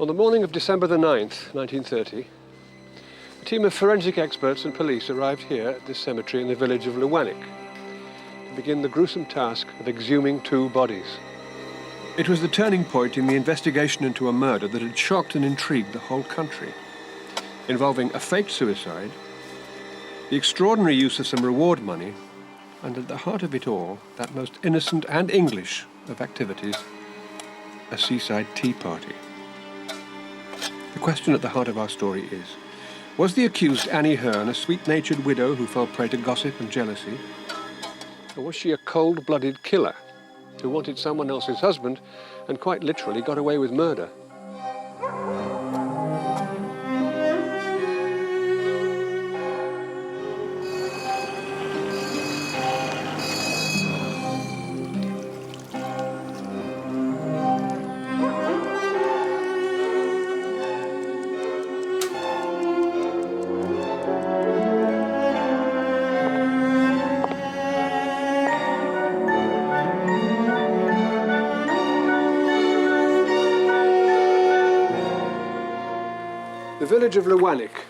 On the morning of December the 9th, 1930, a team of forensic experts and police arrived here at this cemetery in the village of Lewannick to begin the gruesome task of exhuming two bodies. It was the turning point in the investigation into a murder that had shocked and intrigued the whole country, involving a faked suicide, the extraordinary use of some reward money, and at the heart of it all, that most innocent and English of activities, a seaside tea party. The question at the heart of our story is, was the accused Annie Hearn a sweet-natured widow who fell prey to gossip and jealousy? Or was she a cold-blooded killer who wanted someone else's husband and quite literally got away with murder? The village of Lewannick,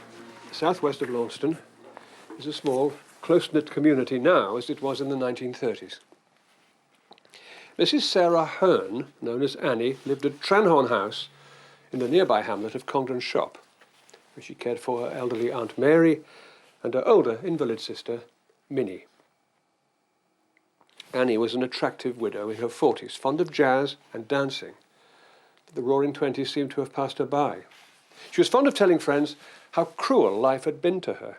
southwest of Launceston, is a small, close-knit community now as it was in the 1930s. Mrs. Sarah Hearn, known as Annie, lived at Tranhorn House in the nearby hamlet of Congdon Shop, where she cared for her elderly Aunt Mary and her older invalid sister, Minnie. Annie was an attractive widow in her 40s, fond of jazz and dancing, but the roaring 20s seemed to have passed her by. She was fond of telling friends how cruel life had been to her.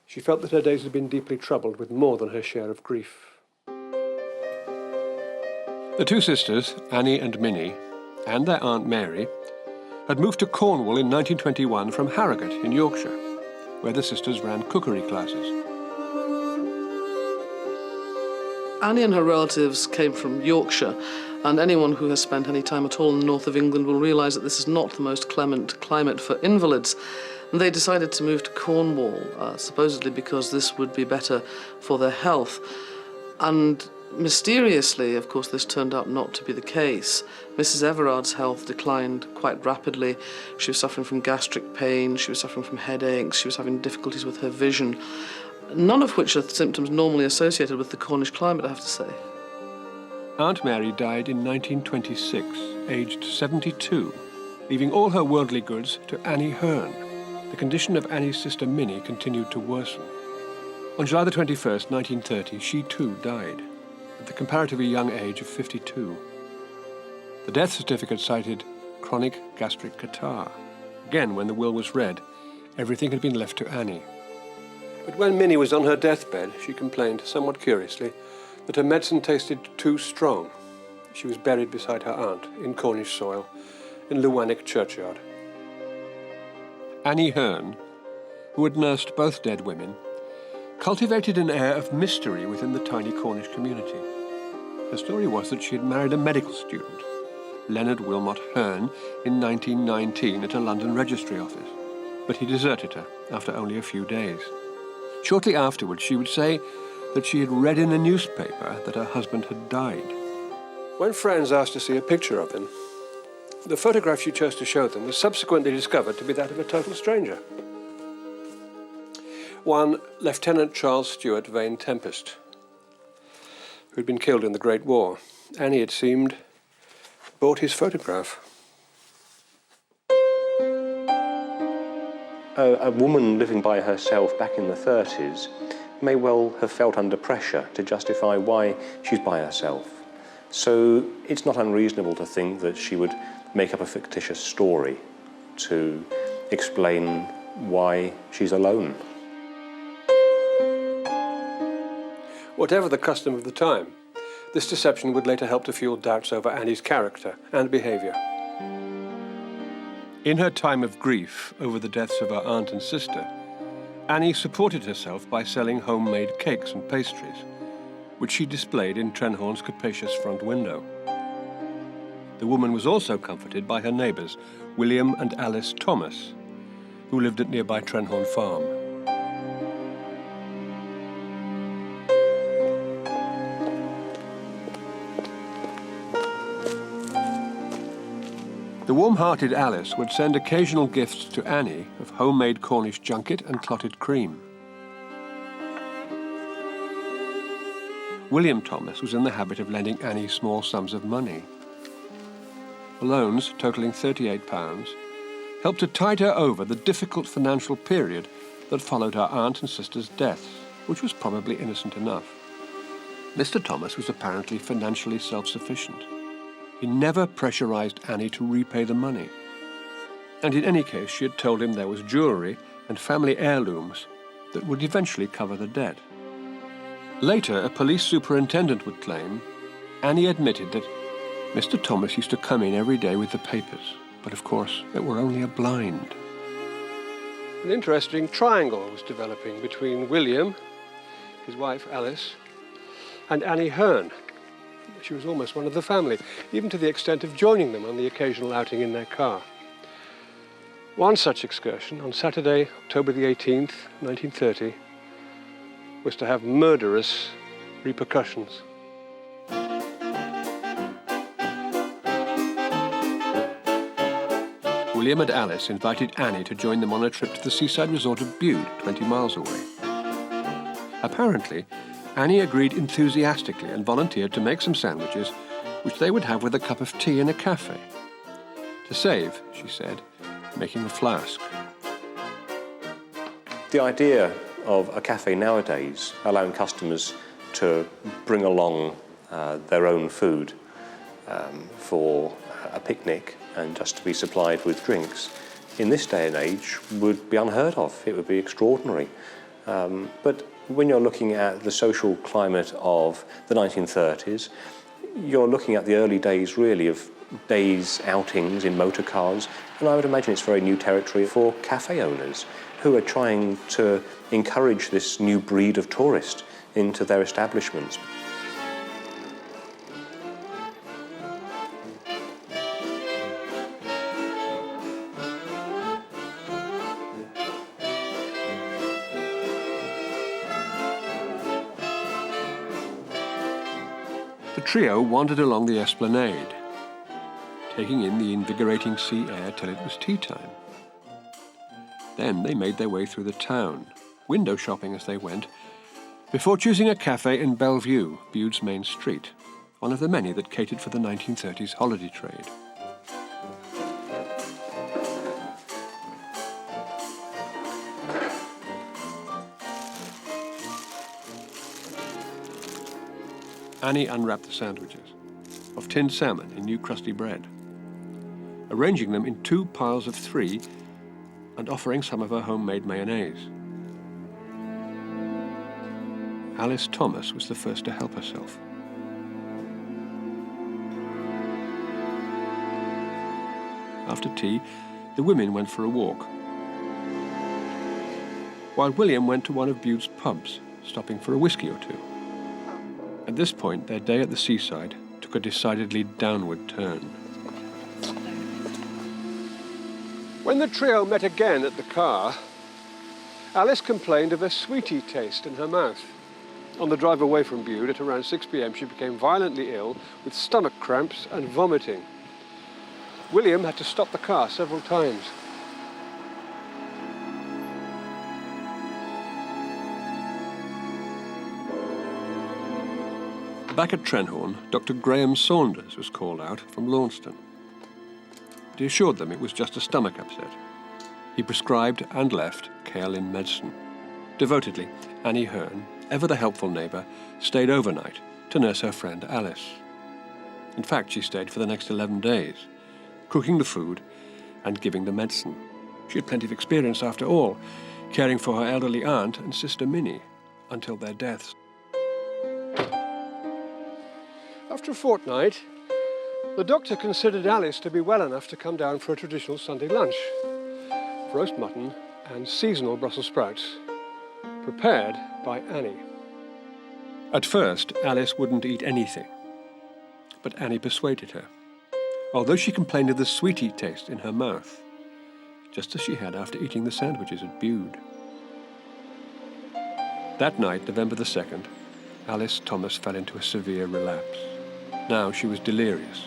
She felt that her days had been deeply troubled with more than her share of grief. The two sisters, Annie and Minnie, and their Aunt Mary, had moved to Cornwall in 1921 from Harrogate in Yorkshire, where the sisters ran cookery classes. Annie and her relatives came from Yorkshire, and anyone who has spent any time at all in the north of England will realise that this is not the most clement climate for invalids. And they decided to move to Cornwall, supposedly because this would be better for their health. And mysteriously, of course, this turned out not to be the case. Mrs. Everard's health declined quite rapidly. She was suffering from gastric pain, she was suffering from headaches, she was having difficulties with her vision, none of which are symptoms normally associated with the Cornish climate, I have to say. Aunt Mary died in 1926, aged 72, leaving all her worldly goods to Annie Hearn. The condition of Annie's sister Minnie continued to worsen. On July the 21st, 1930, she too died, at the comparatively young age of 52. The death certificate cited chronic gastric catarrh. Again, when the will was read, everything had been left to Annie. But when Minnie was on her deathbed, she complained, somewhat curiously, that her medicine tasted too strong. She was buried beside her aunt in Cornish soil in Lewannick churchyard. Annie Hearn, who had nursed both dead women, cultivated an air of mystery within the tiny Cornish community. Her story was that she had married a medical student, Leonard Wilmot Hearn, in 1919 at a London registry office, but he deserted her after only a few days. Shortly afterwards, she would say that she had read in a newspaper that her husband had died. When friends asked to see a picture of him, the photograph she chose to show them was subsequently discovered to be that of a total stranger. One Lieutenant Charles Stewart Vane Tempest, who had been killed in the Great War. Annie, it seemed, bought his photograph. A woman living by herself back in the 30s may well have felt under pressure to justify why she's by herself. So it's not unreasonable to think that she would make up a fictitious story to explain why she's alone. Whatever the custom of the time, this deception would later help to fuel doubts over Annie's character and behaviour. In her time of grief over the deaths of her aunt and sister, Annie supported herself by selling homemade cakes and pastries, which she displayed in Trenhorn's capacious front window. The woman was also comforted by her neighbours, William and Alice Thomas, who lived at nearby Trenhorn Farm. The warm-hearted Alice would send occasional gifts to Annie of homemade Cornish junket and clotted cream. William Thomas was in the habit of lending Annie small sums of money. The loans, totalling £38, helped to tide her over the difficult financial period that followed her aunt and sister's deaths, which was probably innocent enough. Mr. Thomas was apparently financially self-sufficient. He never pressurized Annie to repay the money. And in any case, she had told him there was jewellery and family heirlooms that would eventually cover the debt. Later, a police superintendent would claim Annie admitted that Mr. Thomas used to come in every day with the papers, but of course it were only a blind. An interesting triangle was developing between William, his wife Alice, and Annie Hearn. She was almost one of the family, even to the extent of joining them on the occasional outing in their car. One such excursion, on Saturday, October the 18th, 1930, was to have murderous repercussions. William and Alice invited Annie to join them on a trip to the seaside resort of Bude, 20 miles away. Apparently, Annie agreed enthusiastically and volunteered to make some sandwiches, which they would have with a cup of tea in a cafe. To save, she said, making a flask. The idea of a cafe nowadays, allowing customers to bring along their own food for a picnic and just to be supplied with drinks, in this day and age would be unheard of. It would be extraordinary. But when you're looking at the social climate of the 1930s, you're looking at the early days, really, of days outings in motor cars, and I would imagine it's very new territory for cafe owners who are trying to encourage this new breed of tourist into their establishments. The trio wandered along the esplanade, taking in the invigorating sea air till it was tea time. Then they made their way through the town, window shopping as they went, before choosing a cafe in Bellevue, Bude's main street, one of the many that catered for the 1930s holiday trade. Annie unwrapped the sandwiches of tinned salmon in new crusty bread, arranging them in 2 piles of 3 and offering some of her homemade mayonnaise. Alice Thomas was the first to help herself. After tea, the women went for a walk, while William went to one of Bude's pubs, stopping for a whiskey or two. At this point, their day at the seaside took a decidedly downward turn. When the trio met again at the car, Alice complained of a sweetie taste in her mouth. On the drive away from Bude at around 6 p.m, she became violently ill with stomach cramps and vomiting. William had to stop the car several times. Back at Trenhorn, Dr. Graham Saunders was called out from Launceston. But he assured them it was just a stomach upset. He prescribed and left kaolin medicine. Devotedly, Annie Hearn, ever the helpful neighbour, stayed overnight to nurse her friend Alice. In fact, she stayed for the next 11 days, cooking the food and giving the medicine. She had plenty of experience after all, caring for her elderly aunt and sister Minnie until their deaths. After a fortnight, the doctor considered Alice to be well enough to come down for a traditional Sunday lunch. Roast mutton and seasonal Brussels sprouts, prepared by Annie. At first, Alice wouldn't eat anything, but Annie persuaded her, although she complained of the sweetie taste in her mouth, just as she had after eating the sandwiches at Bude. That night, November the 2nd, Alice Thomas fell into a severe relapse. Now she was delirious,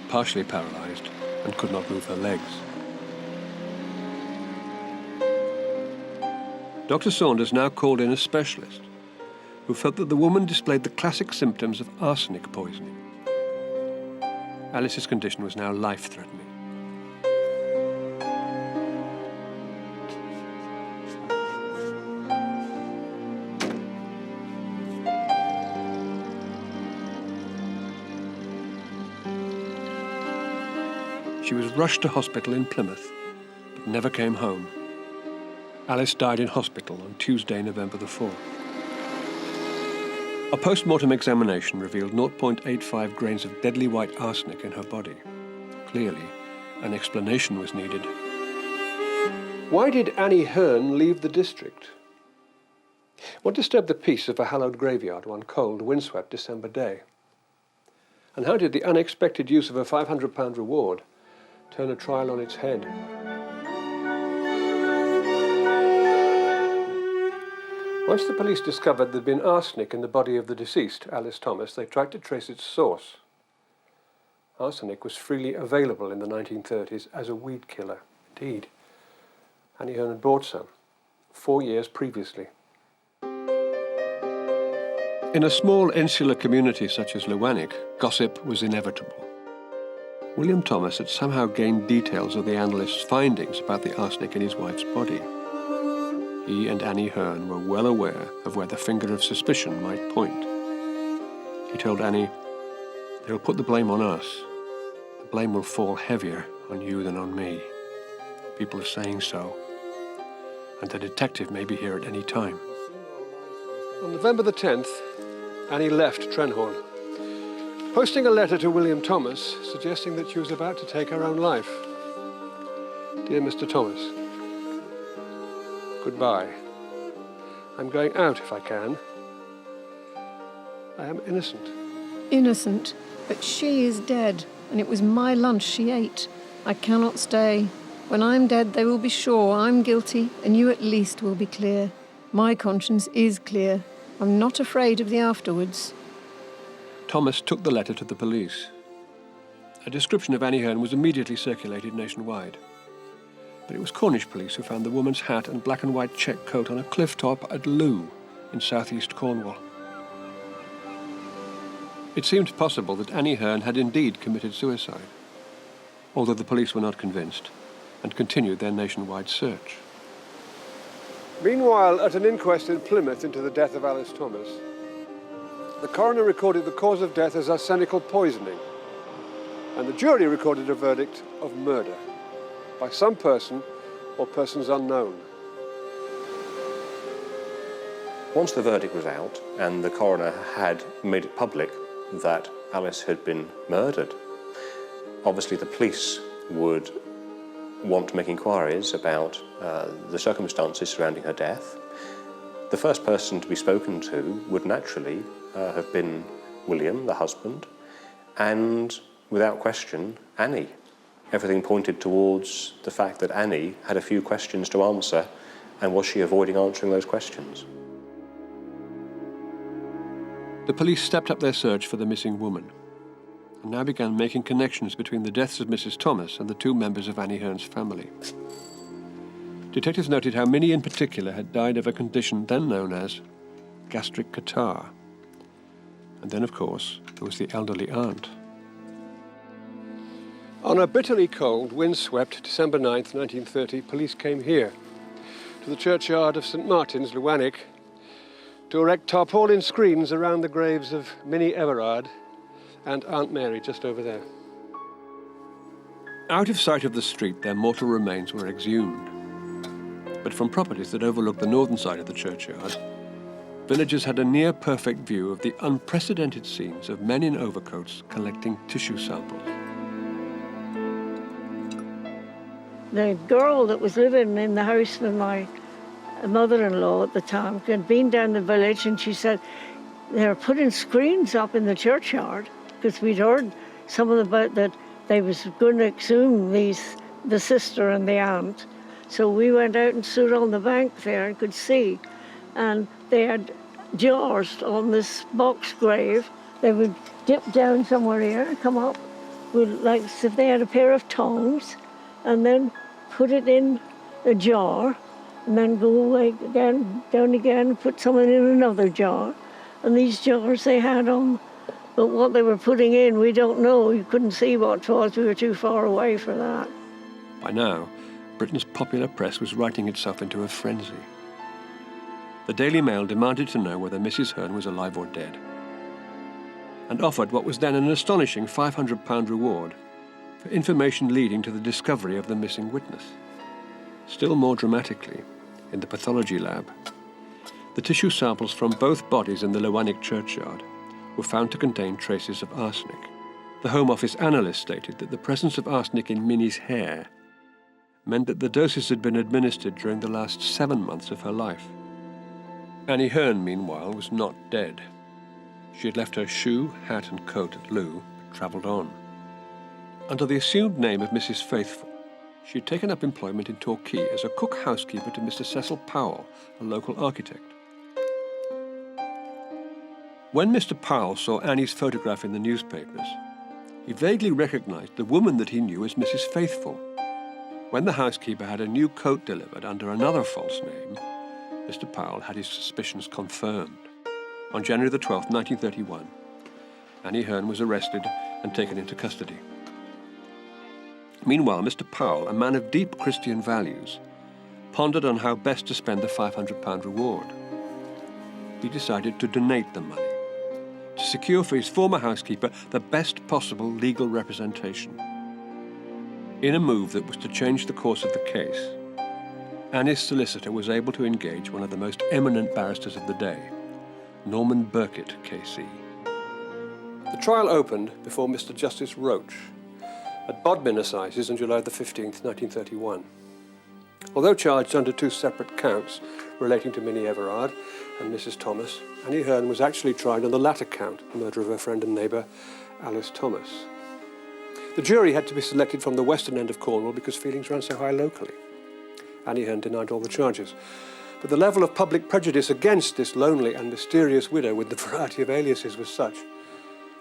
partially paralysed, and could not move her legs. Dr. Saunders now called in a specialist who felt that the woman displayed the classic symptoms of arsenic poisoning. Alice's condition was now life-threatening. She was rushed to hospital in Plymouth, but never came home. Alice died in hospital on Tuesday, November the 4th. A post-mortem examination revealed 0.85 grains of deadly white arsenic in her body. Clearly, an explanation was needed. Why did Annie Hearn leave the district? What disturbed the peace of a hallowed graveyard one cold, windswept December day? And how did the unexpected use of a £500 reward turn a trial on its head? Once the police discovered there'd been arsenic in the body of the deceased, Alice Thomas, they tried to trace its source. Arsenic was freely available in the 1930s as a weed killer. Indeed, Annie Hearn had bought some 4 years previously. In a small insular community such as Lewannick, gossip was inevitable. William Thomas had somehow gained details of the analyst's findings about the arsenic in his wife's body. He and Annie Hearn were well aware of where the finger of suspicion might point. He told Annie, "They'll put the blame on us. The blame will fall heavier on you than on me. People are saying so. And the detective may be here at any time." On November the 10th, Annie left Trenholm, posting a letter to William Thomas suggesting that she was about to take her own life. "Dear Mr. Thomas, goodbye. I'm going out if I can. I am innocent." Innocent, but she is dead, and it was my lunch she ate. I cannot stay. When I'm dead, they will be sure I'm guilty, and you at least will be clear. My conscience is clear. I'm not afraid of the afterwards. Thomas took the letter to the police. A description of Annie Hearn was immediately circulated nationwide. But it was Cornish police who found the woman's hat and black and white check coat on a cliff top at Loo in southeast Cornwall. It seemed possible that Annie Hearn had indeed committed suicide, although the police were not convinced and continued their nationwide search. Meanwhile, at an inquest in Plymouth into the death of Alice Thomas, the coroner recorded the cause of death as arsenical poisoning, and the jury recorded a verdict of murder by some person or persons unknown. Once the verdict was out and the coroner had made it public that Alice had been murdered, obviously the police would want to make inquiries about the circumstances surrounding her death. The first person to be spoken to would naturally have been William, the husband, and without question, Annie. Everything pointed towards the fact that Annie had a few questions to answer, and was she avoiding answering those questions? The police stepped up their search for the missing woman and now began making connections between the deaths of Mrs. Thomas and the two members of Annie Hearn's family. Detectives noted how Minnie in particular had died of a condition then known as gastric catarrh. And then, of course, there was the elderly aunt. On a bitterly cold, windswept December 9th, 1930, police came here, to the churchyard of St. Martin's, Lewannick, to erect tarpaulin screens around the graves of Minnie Everard and Aunt Mary just over there. Out of sight of the street, their mortal remains were exhumed. But from properties that overlooked the northern side of the churchyard, villagers had a near-perfect view of the unprecedented scenes of men in overcoats collecting tissue samples. The girl that was living in the house with my mother-in-law at the time had been down the village, and she said they were putting screens up in the churchyard because we'd heard something about that they was going to exhume the sister and the aunt. So we went out and stood on the bank there and could see, and they had jars on this box grave. They would dip down somewhere here and come up, would, like, as if they had a pair of tongs, and then put it in a jar, and then go away again, down again, put something in another jar. And these jars they had on, but what they were putting in, we don't know. You couldn't see what it was. We were too far away for that. By now, Britain's popular press was writing itself into a frenzy. The Daily Mail demanded to know whether Mrs. Hearn was alive or dead, and offered what was then an astonishing £500 reward for information leading to the discovery of the missing witness. Still more dramatically, in the pathology lab, the tissue samples from both bodies in the Lewannick churchyard were found to contain traces of arsenic. The Home Office analyst stated that the presence of arsenic in Minnie's hair meant that the doses had been administered during the last 7 months of her life. Annie Hearn, meanwhile, was not dead. She had left her shoe, hat and coat at Loo, but travelled on. Under the assumed name of Mrs. Faithful, she had taken up employment in Torquay as a cook housekeeper to Mr. Cecil Powell, a local architect. When Mr. Powell saw Annie's photograph in the newspapers, he vaguely recognised the woman that he knew as Mrs. Faithful. When the housekeeper had a new coat delivered under another false name, Mr. Powell had his suspicions confirmed. On January the 12th, 1931, Annie Hearn was arrested and taken into custody. Meanwhile, Mr. Powell, a man of deep Christian values, pondered on how best to spend the £500 reward. He decided to donate the money, to secure for his former housekeeper the best possible legal representation. In a move that was to change the course of the case, Annie's solicitor was able to engage one of the most eminent barristers of the day, Norman Burkitt, KC. The trial opened before Mr. Justice Roach at Bodmin Assizes on July the 15th, 1931. Although charged under 2 separate counts relating to Minnie Everard and Mrs. Thomas, Annie Hearn was actually tried on the latter count, the murder of her friend and neighbour, Alice Thomas. The jury had to be selected from the western end of Cornwall because feelings ran so high locally. Annie Hearn denied all the charges, but the level of public prejudice against this lonely and mysterious widow with the variety of aliases was such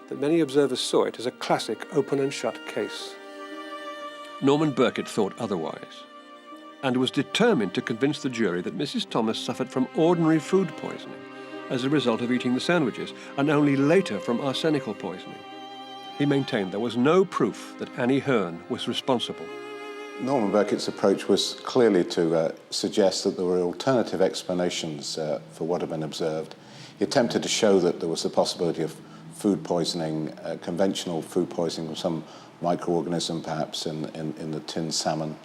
that many observers saw it as a classic open and shut case. Norman Burkitt thought otherwise, and was determined to convince the jury that Mrs. Thomas suffered from ordinary food poisoning as a result of eating the sandwiches, and only later from arsenical poisoning. He maintained there was no proof that Annie Hearn was responsible. Norman Burkitt's approach was clearly to suggest that there were alternative explanations for what had been observed. He attempted to show that there was the possibility of food poisoning, conventional food poisoning of some microorganism perhaps in the tinned salmon.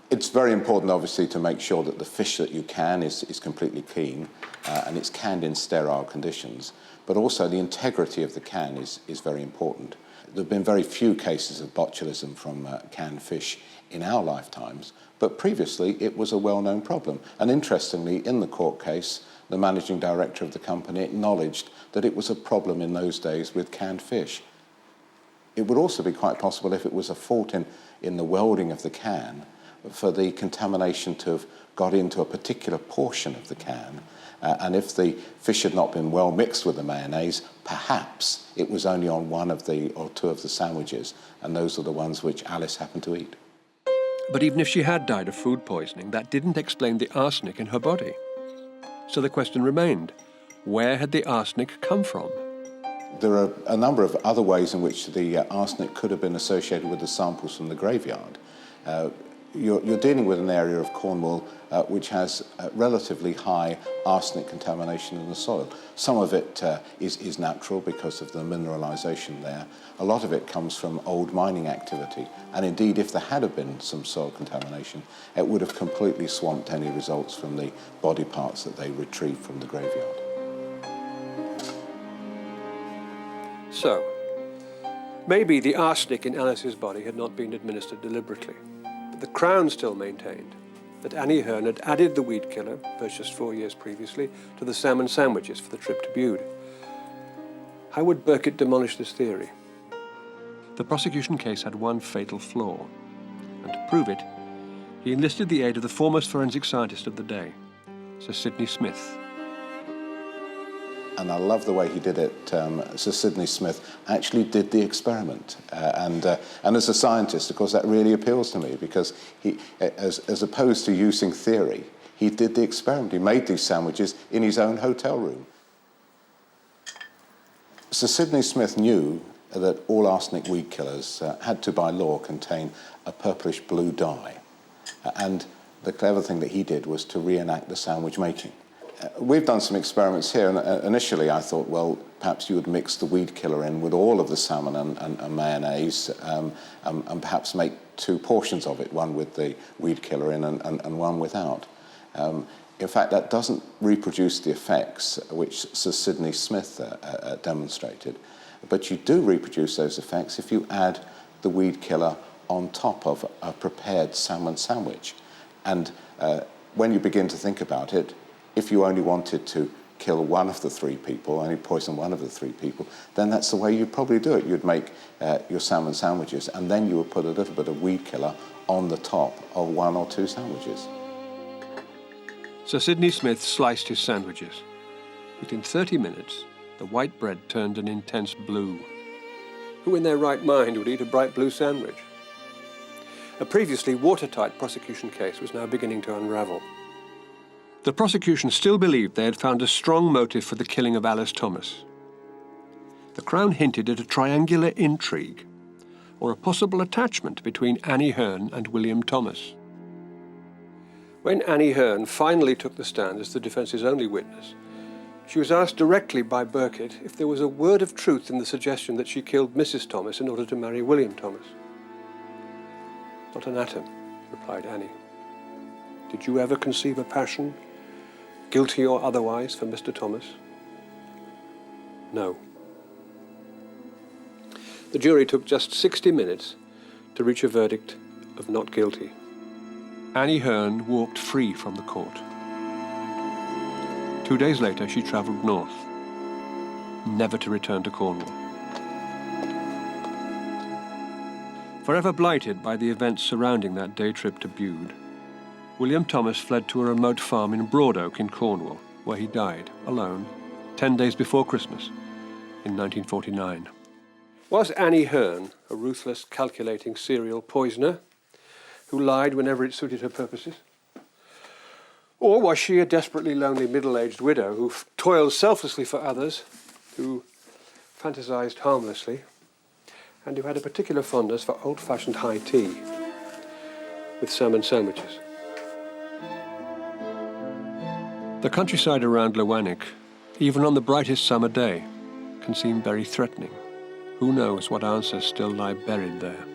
It's very important, obviously, to make sure that the fish that you can is completely clean and it's canned in sterile conditions, but also the integrity of the can is very important. There have been very few cases of botulism from canned fish in our lifetimes, but previously it was a well-known problem. And interestingly, in the court case, the managing director of the company acknowledged that it was a problem in those days with canned fish. It would also be quite possible, if it was a fault in the welding of the can, for the contamination to have got into a particular portion of the can, and if the fish had not been well mixed with the mayonnaise, perhaps it was only on one of the or two of the sandwiches, and those are the ones which Alice happened to eat. But even if she had died of food poisoning, that didn't explain the arsenic in her body. So the question remained, where had the arsenic come from? There are a number of other ways in which the arsenic could have been associated with the samples from the graveyard. You're dealing with an area of Cornwall which has relatively high arsenic contamination in the soil. Some of it is natural because of the mineralisation there. A lot of it comes from old mining activity, and indeed if there had been some soil contamination, it would have completely swamped any results from the body parts that they retrieved from the graveyard. So, maybe the arsenic in Alice's body had not been administered deliberately. The Crown still maintained that Annie Hearn had added the weed killer, purchased 4 years previously, to the salmon sandwiches for the trip to Bude. How would Burkitt demolish this theory? The prosecution case had one fatal flaw, and to prove it, he enlisted the aid of the foremost forensic scientist of the day, Sir Sidney Smith. And I love the way he did it. Sir Sidney Smith actually did the experiment. And as a scientist, of course, that really appeals to me, because he, as opposed to using theory, he did the experiment. He made these sandwiches in his own hotel room. Sir Sidney Smith knew that all arsenic weed killers had to, by law, contain a purplish-blue dye. And the clever thing that he did was to reenact the sandwich making. We've done some experiments here, and initially I thought, well, perhaps you would mix the weed killer in with all of the salmon and mayonnaise, and perhaps make two portions of it, one with the weed killer in and one without. In fact, that doesn't reproduce the effects which Sir Sidney Smith demonstrated, but you do reproduce those effects if you add the weed killer on top of a prepared salmon sandwich. And when you begin to think about it, if you only wanted to kill one of the three people, only poison one of the three people, then that's the way you'd probably do it. You'd make your salmon sandwiches, and then you would put a little bit of weed killer on the top of one or two sandwiches. Sir Sidney Smith sliced his sandwiches. Within 30 minutes, the white bread turned an intense blue. Who in their right mind would eat a bright blue sandwich? A previously watertight prosecution case was now beginning to unravel. The prosecution still believed they had found a strong motive for the killing of Alice Thomas. The Crown hinted at a triangular intrigue, or a possible attachment between Annie Hearn and William Thomas. When Annie Hearn finally took the stand as the defence's only witness, she was asked directly by Burkitt if there was a word of truth in the suggestion that she killed Mrs. Thomas in order to marry William Thomas. "Not an atom," replied Annie. "Did you ever conceive a passion, guilty or otherwise, for Mr. Thomas?" "No." The jury took just 60 minutes to reach a verdict of not guilty. Annie Hearn walked free from the court. 2 days later, she travelled north, never to return to Cornwall. Forever blighted by the events surrounding that day trip to Bude, William Thomas fled to a remote farm in Broadoak in Cornwall, where he died, alone, 10 days before Christmas, in 1949. Was Annie Hearn a ruthless, calculating serial poisoner who lied whenever it suited her purposes? Or was she a desperately lonely middle-aged widow who toiled selflessly for others, who fantasized harmlessly, and who had a particular fondness for old-fashioned high tea with salmon sandwiches? The countryside around Lewannick, even on the brightest summer day, can seem very threatening. Who knows what answers still lie buried there?